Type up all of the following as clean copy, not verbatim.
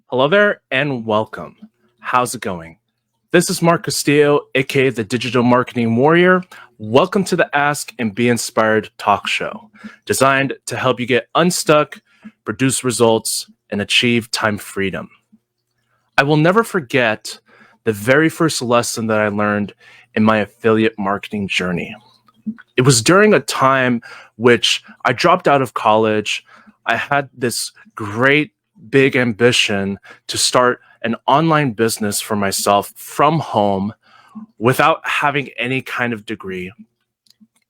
Hello there and welcome. How's it going? This is Mark Castillo, aka the Digital Marketing Warrior. Welcome to the Ask and Be Inspired talk show, designed to help you get unstuck, produce results, and achieve time freedom. I will never forget the very first lesson that I learned in my affiliate marketing journey. It was during a time which I dropped out of college. I had this great big ambition to start an online business for myself from home without having any kind of degree.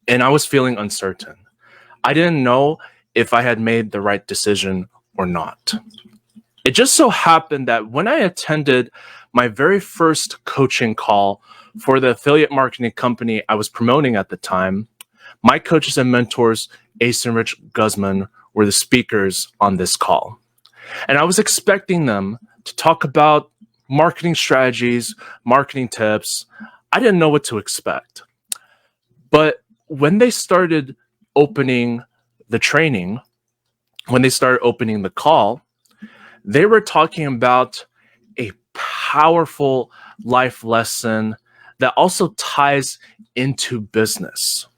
And I was feeling uncertain. I didn't know if I had made the right decision or not. It just so happened that when I attended my very first coaching call for the affiliate marketing company I was promoting at the time, my coaches and mentors, Ace and Rich Guzman, were the speakers on this call. And I was expecting them to talk about marketing strategies, marketing tips. I didn't know what to expect. But when they started opening the training, when they started opening the call, they were talking about a powerful life lesson that also ties into business.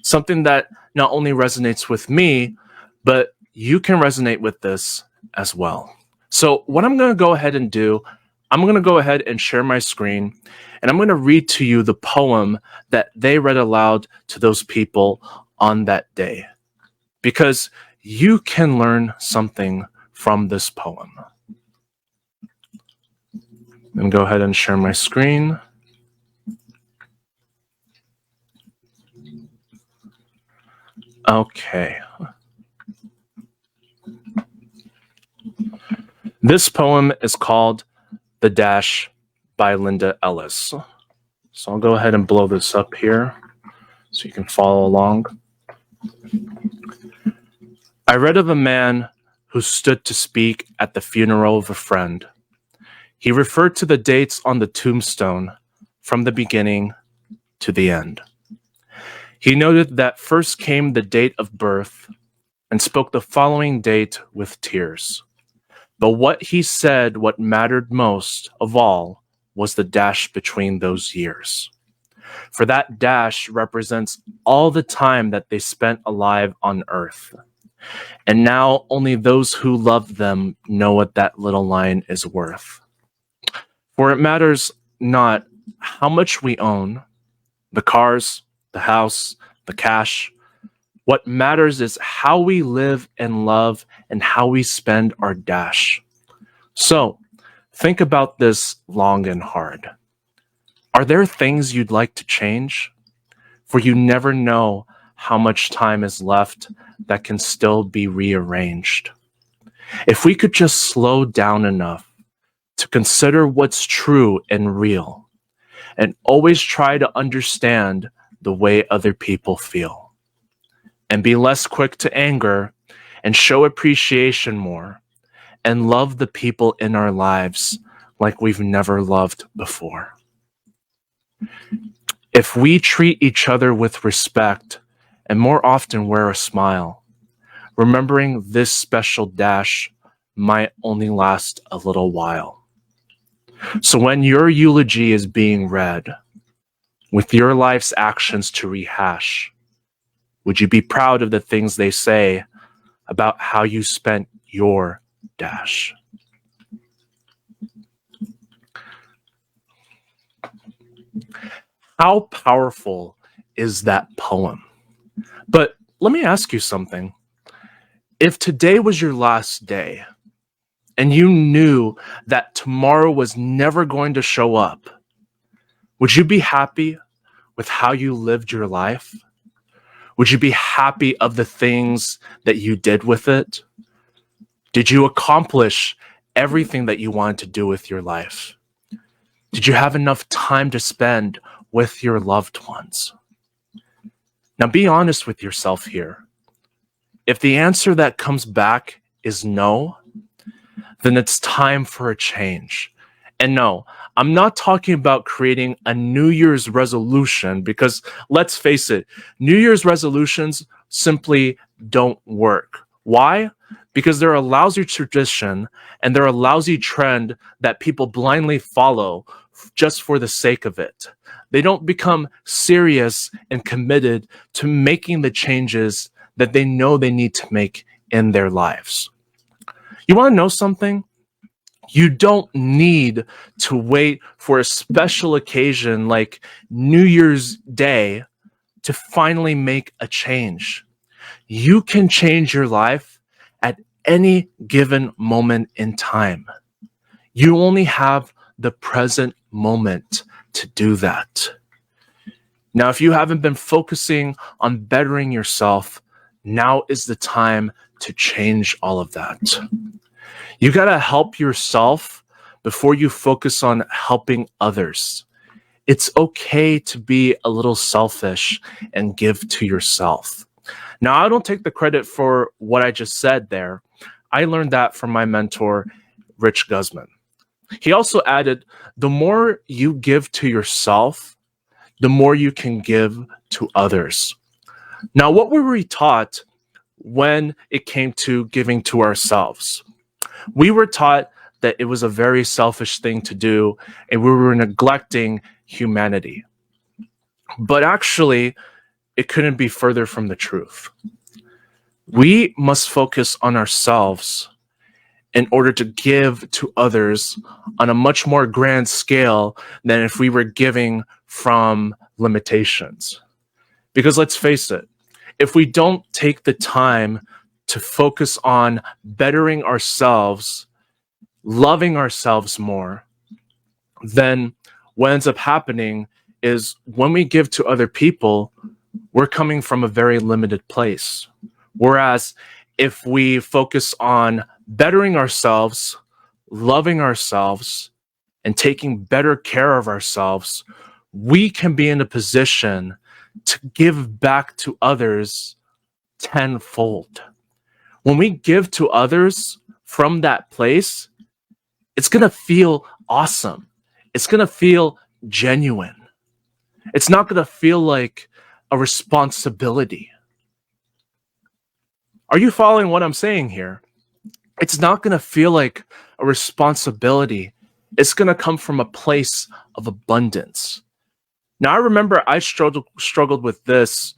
Something that not only resonates with me, but you can resonate with this as well. So what I'm going to go ahead and do, I'm going to go ahead and share my screen, and I'm going to read to you the poem that they read aloud to those people on that day, because you can learn something from this poem. And go ahead and share my screen. Okay. This poem is called The Dash by Linda Ellis. So I'll go ahead and blow this up here so you can follow along. I read of a man who stood to speak at the funeral of a friend. He referred to the dates on the tombstone from the beginning to the end. He noted that first came the date of birth and spoke the following date with tears. But what he said, what mattered most of all, was the dash between those years. For that dash represents all the time that they spent alive on earth. And now only those who love them know what that little line is worth. For it matters not how much we own, the cars, the house, the cash. What matters is how we live and love and how we spend our dash. So, think about this long and hard. Are there things you'd like to change? For you never know how much time is left that can still be rearranged. If we could just slow down enough to consider what's true and real, and always try to understand the way other people feel, and be less quick to anger, and show appreciation more, and love the people in our lives like we've never loved before. If we treat each other with respect and more often wear a smile, remembering this special dash might only last a little while. So when your eulogy is being read, with your life's actions to rehash, would you be proud of the things they say about how you spent your dash? How powerful is that poem? But let me ask you something. If today was your last day and you knew that tomorrow was never going to show up, would you be happy with how you lived your life? Would you be happy of the things that you did with it? Did you accomplish everything that you wanted to do with your life? Did you have enough time to spend with your loved ones? Now be honest with yourself here. If the answer that comes back is no, then it's time for a change. And no, I'm not talking about creating a New Year's resolution, because let's face it, New Year's resolutions simply don't work. Why? because they're a lousy tradition and they're a lousy trend that people blindly follow just for the sake of it. They don't become serious and committed to making the changes that they know they need to make in their lives. You want to know something? You don't need to wait for a special occasion like New Year's Day to finally make a change. You can change your life at any given moment in time. You only have the present moment to do that. Now, if you haven't been focusing on bettering yourself, now is the time to change all of that. You got to help yourself before you focus on helping others. It's okay to be a little selfish and give to yourself. Now, I don't take the credit for what I just said there. I learned that from my mentor, Rich Guzman. He also added, the more you give to yourself, the more you can give to others. Now, what were we taught when it came to giving to ourselves? We were taught that it was a very selfish thing to do, and we were neglecting humanity. But actually, it couldn't be further from the truth. We must focus on ourselves in order to give to others on a much more grand scale than if we were giving from limitations. Because let's face it, if we don't take the time to focus on bettering ourselves, loving ourselves more, then what ends up happening is when we give to other people, we're coming from a very limited place. Whereas if we focus on bettering ourselves, loving ourselves, and taking better care of ourselves, we can be in a position to give back to others tenfold. When we give to others from that place, it's going to feel awesome. It's going to feel genuine. It's not going to feel like a responsibility. Are you following what I'm saying here? It's not going to feel like a responsibility. It's going to come from a place of abundance. Now, I remember I struggled with this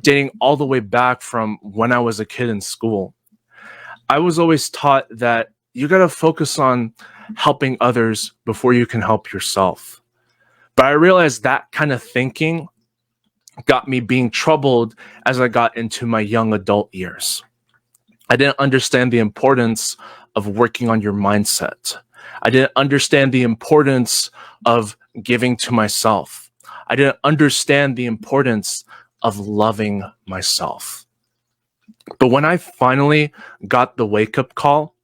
dating all the way back from when I was a kid in school. I was always taught that you got to focus on helping others before you can help yourself. But I realized that kind of thinking got me being troubled as I got into my young adult years. I didn't understand the importance of working on your mindset. I didn't understand the importance of giving to myself. I didn't understand the importance of loving myself. But when I finally got the wake-up call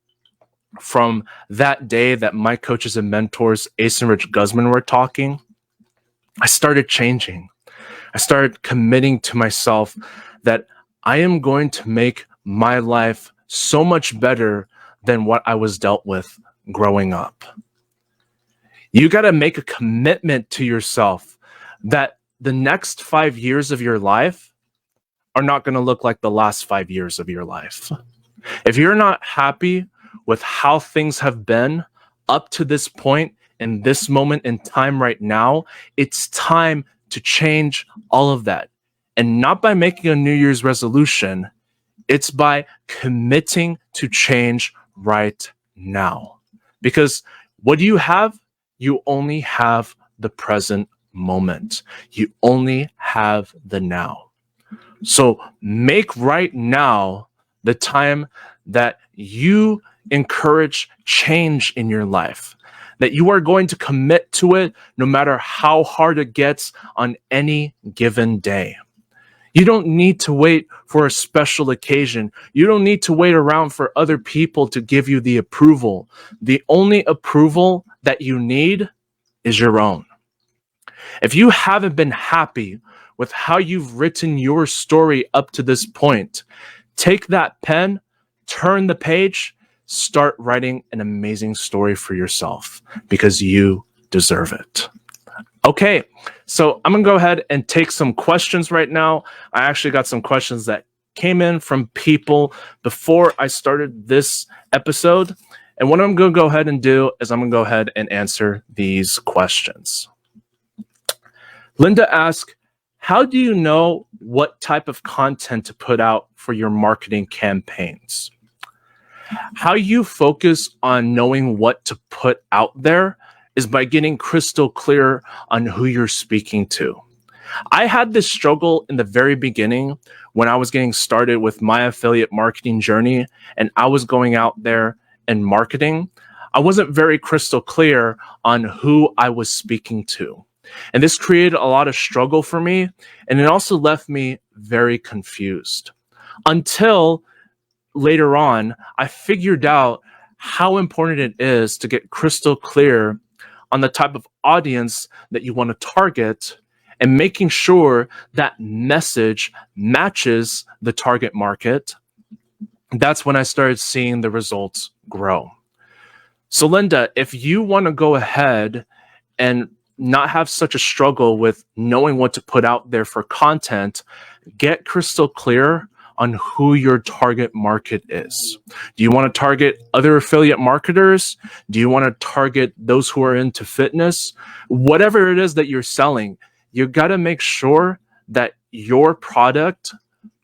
from that day that my coaches and mentors, Ace and Rich Guzman, were talking, I started changing. I started committing to myself that I am going to make my life so much better than what I was dealt with growing up. You got to make a commitment to yourself that the next 5 years of your life are not going to look like the last 5 years of your life. If you're not happy with how things have been up to this point in this moment in time right now, it's time to change all of that. And not by making a New Year's resolution, it's by committing to change right now. Because what do you have? You only have the present moment. You only have the now. So make right now the time that you encourage change in your life, that you are going to commit to it no matter how hard it gets on any given day. You don't need to wait for a special occasion. You don't need to wait around for other people to give you the approval. The only approval that you need is your own. If you haven't been happy with how you've written your story up to this point, take that pen, turn the page, start writing an amazing story for yourself because you deserve it. Okay, so I'm going to go ahead and take some questions right now. I actually got some questions that came in from people before I started this episode. And what I'm going to go ahead and do is I'm going to go ahead and answer these questions. Linda asked, how do you know what type of content to put out for your marketing campaigns? How you focus on knowing what to put out there is by getting crystal clear on who you're speaking to. I had this struggle in the very beginning when I was getting started with my affiliate marketing journey and I was going out there and marketing. I wasn't very crystal clear on who I was speaking to. And this created a lot of struggle for me, and it also left me very confused. Until later on, I figured out how important it is to get crystal clear on the type of audience that you want to target and making sure that message matches the target market. That's when I started seeing the results grow. So Linda, if you want to go ahead and not have such a struggle with knowing what to put out there for content, get crystal clear on who your target market is. Do you want to target other affiliate marketers? Do you want to target those who are into fitness? Whatever it is that you're selling, you got to make sure that your product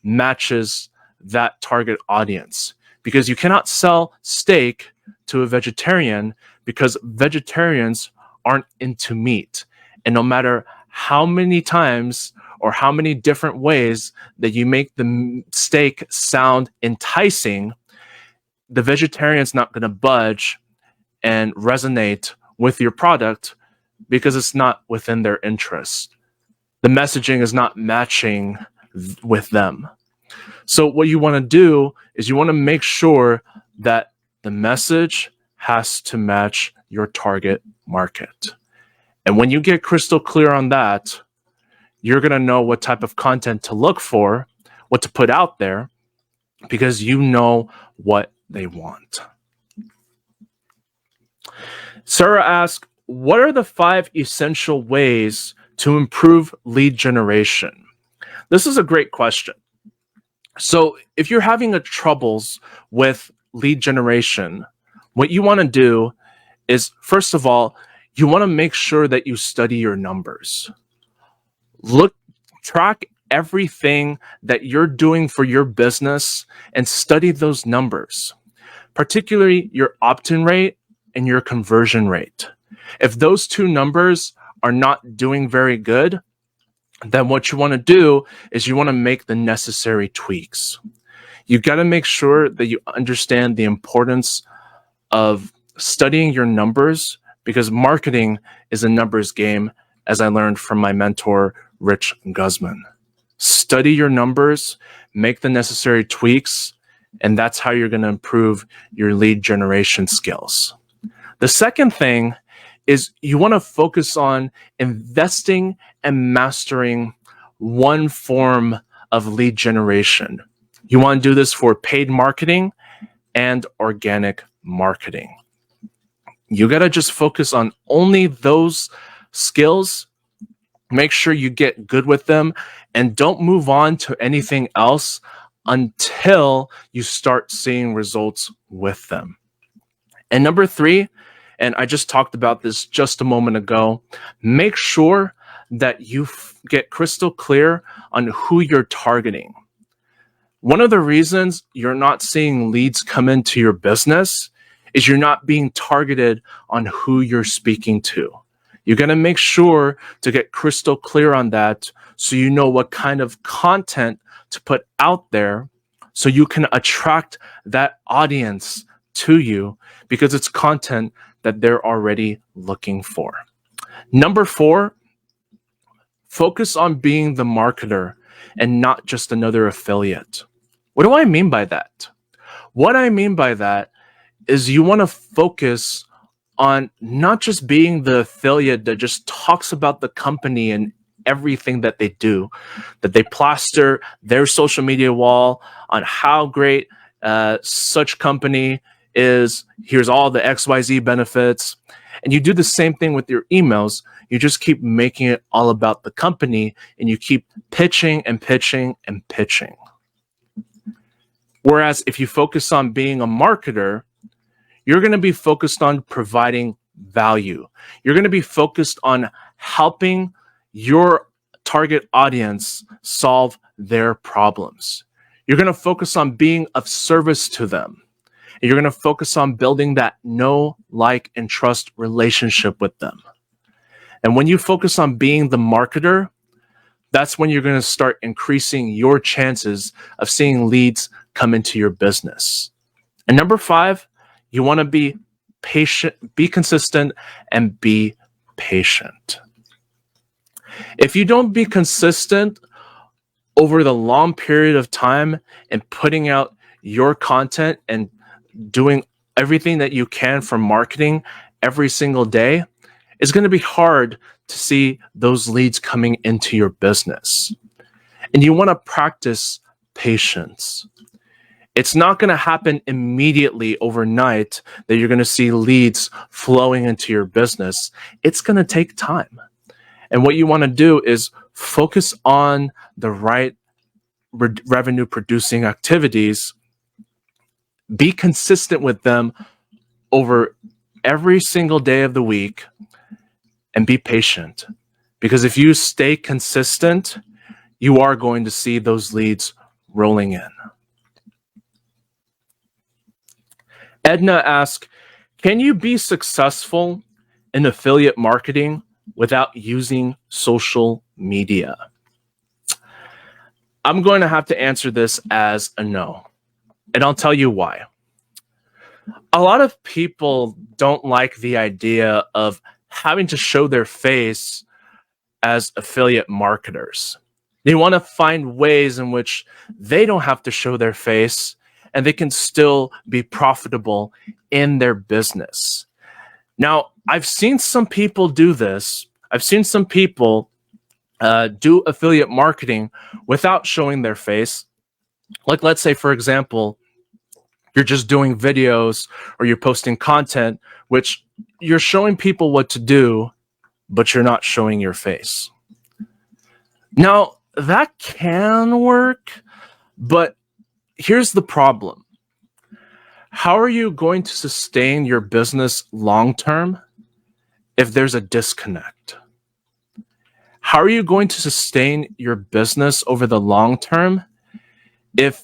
matches that target audience, because you cannot sell steak to a vegetarian because vegetarians aren't into meat. And no matter how many times or how many different ways that you make the steak sound enticing, the vegetarian's not going to budge and resonate with your product because it's not within their interest. The messaging is not matching with them. So what you want to do is you want to make sure that the message has to match your target market. And when you get crystal clear on that, you're going to know what type of content to look for, what to put out there, because you know what they want. Sarah asked, what are the 5 essential ways to improve lead generation? This is a great question. So if you're having troubles with lead generation, what you want to do is, first of all, you want to make sure that you study your numbers. Track everything that you're doing for your business and study those numbers, particularly your opt-in rate and your conversion rate. If those 2 numbers are not doing very good, then what you want to do is you want to make the necessary tweaks. You got to make sure that you understand the importance of studying your numbers, because marketing is a numbers game, as I learned from my mentor, Rich Guzman. Study your numbers, make the necessary tweaks, and that's how you're going to improve your lead generation skills. The second thing is you want to focus on investing and mastering one form of lead generation. You want to do this for paid marketing and organic marketing. You got to just focus on only those skills. Make sure you get good with them and don't move on to anything else until you start seeing results with them. And number 3, and I just talked about this just a moment ago, make sure that you get crystal clear on who you're targeting. One of the reasons you're not seeing leads come into your business is you're not being targeted on who you're speaking to. You're going to make sure to get crystal clear on that so you know what kind of content to put out there so you can attract that audience to you, because it's content that they're already looking for. Number 4, focus on being the marketer and not just another affiliate. What do I mean by that? What I mean by that is you want to focus on not just being the affiliate that just talks about the company and everything that they do, that they plaster their social media wall on how great such company is. Here's all the XYZ benefits. And you do the same thing with your emails. You just keep making it all about the company and you keep pitching and pitching and pitching. Whereas if you focus on being a marketer, you're going to be focused on providing value. You're going to be focused on helping your target audience solve their problems. You're going to focus on being of service to them. And you're going to focus on building that know, like, and trust relationship with them. And when you focus on being the marketer, that's when you're going to start increasing your chances of seeing leads come into your business. And number 5, you want to be patient, be consistent, and be patient. If you don't be consistent over the long period of time and putting out your content and doing everything that you can for marketing every single day, it's going to be hard to see those leads coming into your business. And you want to practice patience. It's not going to happen immediately overnight that you're going to see leads flowing into your business. It's going to take time. And what you want to do is focus on the right revenue producing activities, be consistent with them over every single day of the week, and be patient. Because if you stay consistent, you are going to see those leads rolling in. Edna asks, can you be successful in affiliate marketing without using social media? I'm going to have to answer this as a no, and I'll tell you why. A lot of people don't like the idea of having to show their face as affiliate marketers. They want to find ways in which they don't have to show their face and they can still be profitable in their business. Now, I've seen some people do this. I've seen some people do affiliate marketing without showing their face. Like, let's say, for example, you're just doing videos or you're posting content, which you're showing people what to do, but you're not showing your face. Now, that can work, but here's the problem. How are you going to sustain your business long term if there's a disconnect? How are you going to sustain your business over the long term if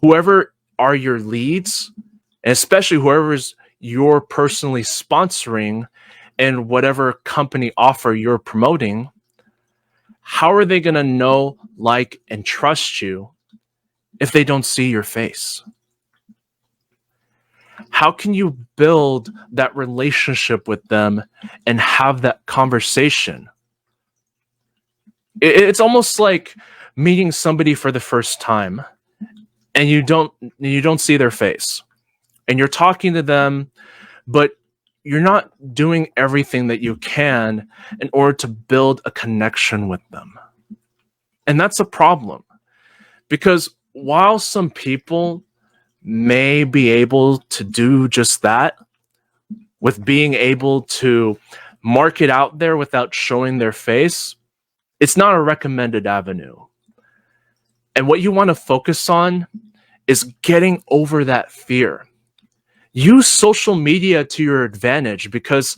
whoever are your leads, and especially whoever's you're personally sponsoring and whatever company offer you're promoting, how are they going to know, like, and trust you if they don't see your face? How can you build that relationship with them and have that conversation? It's almost like meeting somebody for the first time and you don't see their face and you're talking to them, but you're not doing everything that you can in order to build a connection with them. And that's a problem, because while some people may be able to do just that, with being able to market out there without showing their face, it's not a recommended avenue. And what you want to focus on is getting over that fear. Use social media to your advantage, because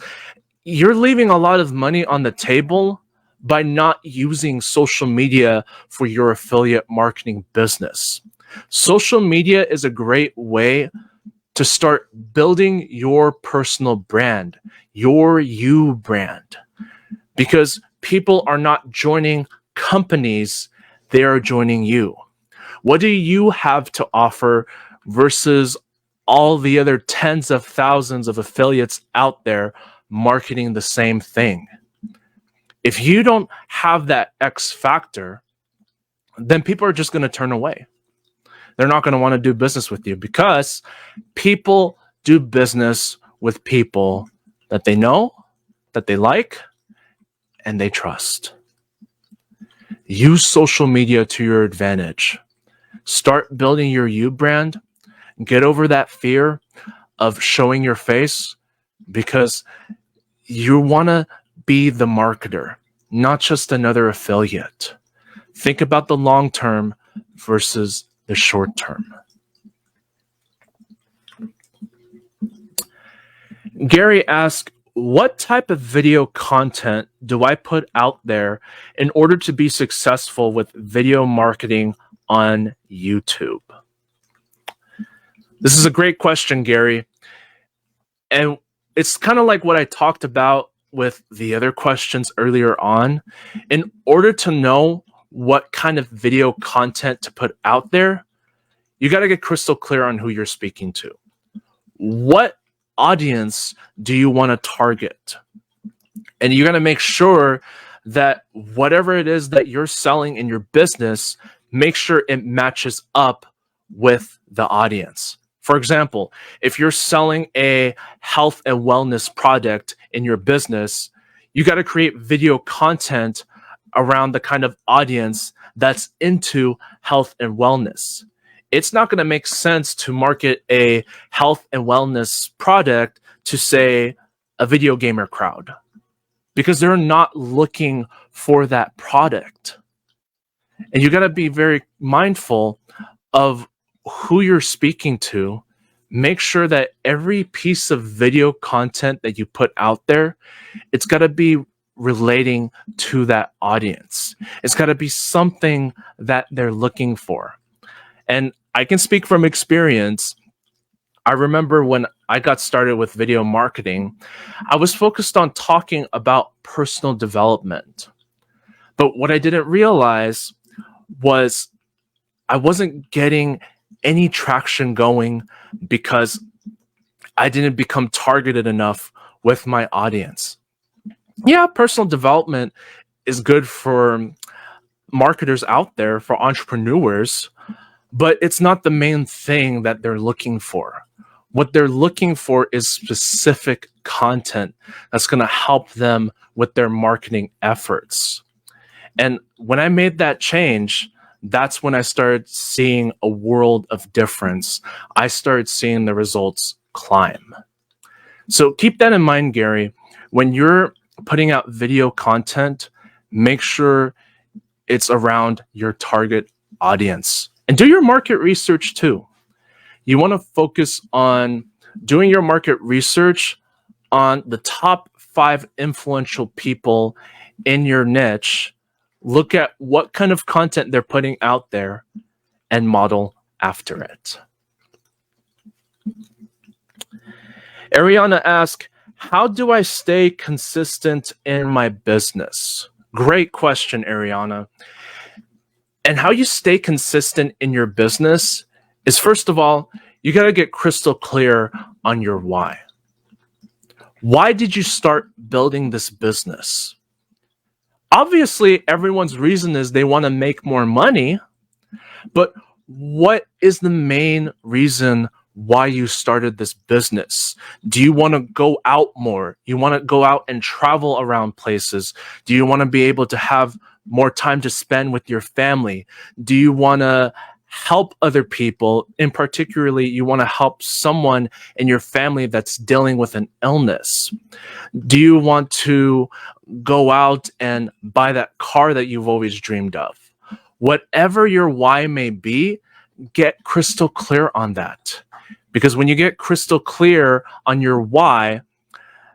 you're leaving a lot of money on the table by not using social media for your affiliate marketing business. Social media is a great way to start building your personal brand, your you brand, because people are not joining companies, they are joining you. What do you have to offer versus all the other tens of thousands of affiliates out there marketing the same thing? If you don't have that X factor, then people are just going to turn away. They're not going to want to do business with you, because people do business with people that they know, that they like, and they trust. Use social media to your advantage. Start building your you brand. Get over that fear of showing your face, because you want to be the marketer, not just another affiliate. Think about the long term versus the short term. Gary asked, what type of video content do I put out there in order to be successful with video marketing on YouTube? This is a great question, Gary. And it's kind of like what I talked about with the other questions earlier on. In order to know what kind of video content to put out there, you got to get crystal clear on who you're speaking to. What audience do you want to target? And you got to make sure that whatever it is that you're selling in your business, make sure it matches up with the audience. For example, if you're selling a health and wellness product in your business, you got to create video content around the kind of audience that's into health and wellness. It's not going to make sense to market a health and wellness product to, say, a video gamer crowd, because they're not looking for that product. And you got to be very mindful of who you're speaking to. Make sure that every piece of video content that you put out there, it's got to be relating to that audience. It's got to be something that they're looking for. And I can speak from experience. I remember when I got started with video marketing, I was focused on talking about personal development. But what I didn't realize was I wasn't getting any traction going because I didn't become targeted enough with my audience. Yeah, personal development is good for marketers out there, for entrepreneurs, but it's not the main thing that they're looking for. What they're looking for is specific content that's going to help them with their marketing efforts. And when I made that change, that's when I started seeing a world of difference. I started seeing the results climb. So keep that in mind, Gary. When you're putting out video content, make sure it's around your target audience. And do your market research too. You want to focus on doing your market research on the top 5 influential people in your niche. Look at what kind of content they're putting out there and model after it. Ariana asked, how do I stay consistent in my business? Great question, Ariana. And how you stay consistent in your business is, first of all, you got to get crystal clear on your why. Why did you start building this business? Obviously, everyone's reason is they want to make more money, but what is the main reason why you started this business? Do you want to go out more? You want to go out and travel around places? Do you want to be able to have more time to spend with your family? Do you want to help other people? In particularly, you want to help someone in your family that's dealing with an illness? Do you want to go out and buy that car that you've always dreamed of? Whatever your why may be, get crystal clear on that. Because when you get crystal clear on your why,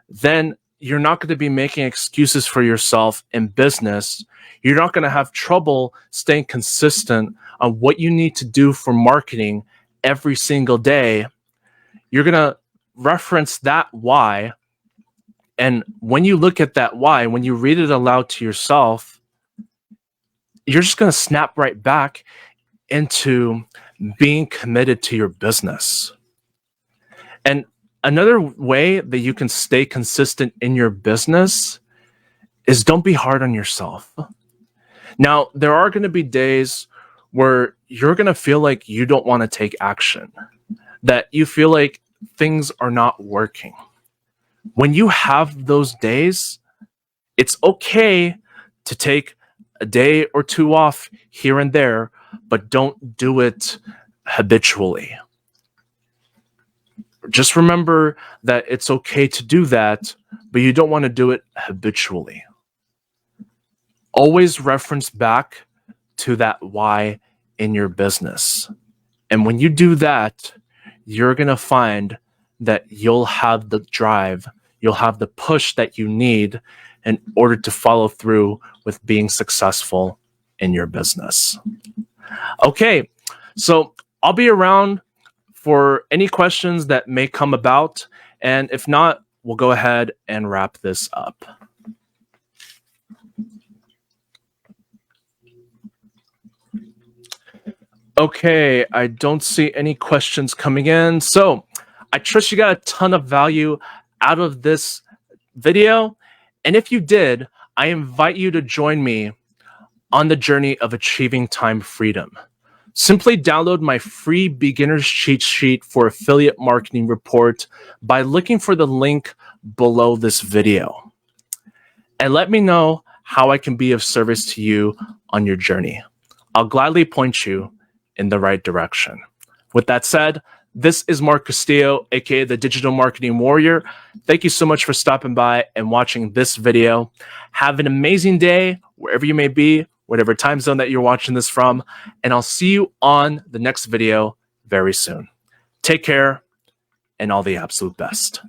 then you're not going to be making excuses for yourself in business. You're not going to have trouble staying consistent on what you need to do for marketing every single day. You're going to reference that why. And when you look at that why, when you read it aloud to yourself, you're just going to snap right back into being committed to your business. And another way that you can stay consistent in your business is don't be hard on yourself. Now, there are going to be days where you're going to feel like you don't want to take action, that you feel like things are not working. When you have those days, it's okay to take a day or two off here and there, but don't do it habitually. Just remember that it's okay to do that, but you don't want to do it habitually. Always reference back to that why in your business. And when you do that, you're going to find that you'll have the drive, you'll have the push that you need in order to follow through with being successful in your business. Okay, so I'll be around for any questions that may come about. And if not, we'll go ahead and wrap this up. Okay, I don't see any questions coming in. So I trust you got a ton of value out of this video. And if you did, I invite you to join me on the journey of achieving time freedom. Simply download my free beginner's cheat sheet for affiliate marketing report by looking for the link below this video. And let me know how I can be of service to you on your journey. I'll gladly point you in the right direction. With that said, this is Mark Castillo, aka the Digital Marketing Warrior. Thank you so much for stopping by and watching this video. Have an amazing day wherever you may be, whatever time zone that you're watching this from, and I'll see you on the next video very soon. Take care and all the absolute best.